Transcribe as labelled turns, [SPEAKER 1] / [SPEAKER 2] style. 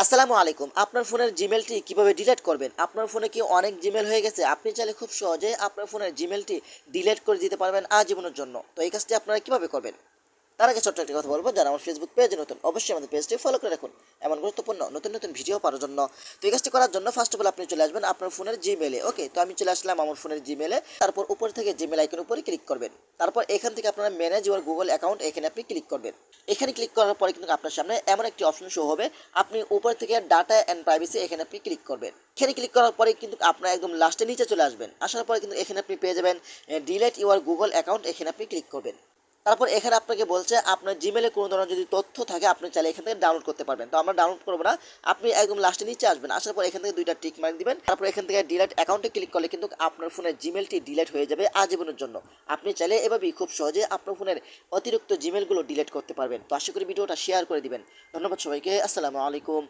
[SPEAKER 1] আসসালামু আলাইকুম। আপনার ফোনের জিমেলটি কিভাবে ডিলিট করবেন? আপনার ফোনে কি অনেক জিমেল হয়ে গেছে? আপনি চাইলে খুব সহজে আপনার ফোনের জিমেলটি ডিলিট করে দিতে পারবেন আজীবনের জন্য। তো এই কাজটি আপনারা কিভাবে করবেন? তার আগে ছোট্ট একটি কথা বলবো, যারা আমার ফেসবুক পেজে নতুন, অবশ্যই আমাদের পেজটি ফলো করে রাখুন এমন গুরুত্বপূর্ণ নতুন নতুন ভিডিও পাওয়ার জন্য। তো এই কাজটি করার জন্য ফার্স্ট অফ অল আপনি চলে আসবেন আপনার ফোনের জিমেলে। ওকে, তো আমি চলে আসলাম আমার ফোনের জিমেলে। তারপর উপর থেকে জিমেল আইকনের উপরে ক্লিক করবেন। তারপর এখান থেকে আপনারা ম্যানেজ ইউর গুগল অ্যাকাউন্ট, এখানে আপনি ক্লিক করবেন। এখানে ক্লিক করার পরে কিন্তু আপনার সামনে এমন একটি অপশন শো হবে। আপনি উপর থেকে ডাটা অ্যান্ড প্রাইভেসি, এখানে আপনি ক্লিক করবেন। এখানে ক্লিক করার পরে কিন্তু আপনার একদম লাস্টে নিচে চলে আসবেন। আসার পরে কিন্তু এখানে আপনি পেয়ে যাবেন ডিলিট ইউর গুগল অ্যাকাউন্ট, এখানে আপনি ক্লিক করবেন। তারপর এখানে আপনাকে বলছে আপনার জিমেলে কোনো ধরনের যদি তথ্য থাকে আপনি চাইলে এখান থেকে ডাউনলোড করতে পারবেন। তো আমরা ডাউনলোড করবো না, আপনি একদম লাস্টে নিচে আসবেন। আসার পর এখান থেকে দুইটা টিক মার্ক দিবেন। তারপর এখান থেকে ডিলিট অ্যাকাউন্টে ক্লিক করলে কিন্তু আপনার ফোনের জিমেলটি ডিলিট হয়ে যাবে আজীবনের জন্য। আপনি চাইলে এভাবেই খুব সহজে আপনার ফোনের অতিরিক্ত জিমেলগুলো ডিলিট করতে পারবেন। তো আশা করি ভিডিওটা শেয়ার করে দিবেন। ধন্যবাদ সবাইকে। আসসালামু আলাইকুম।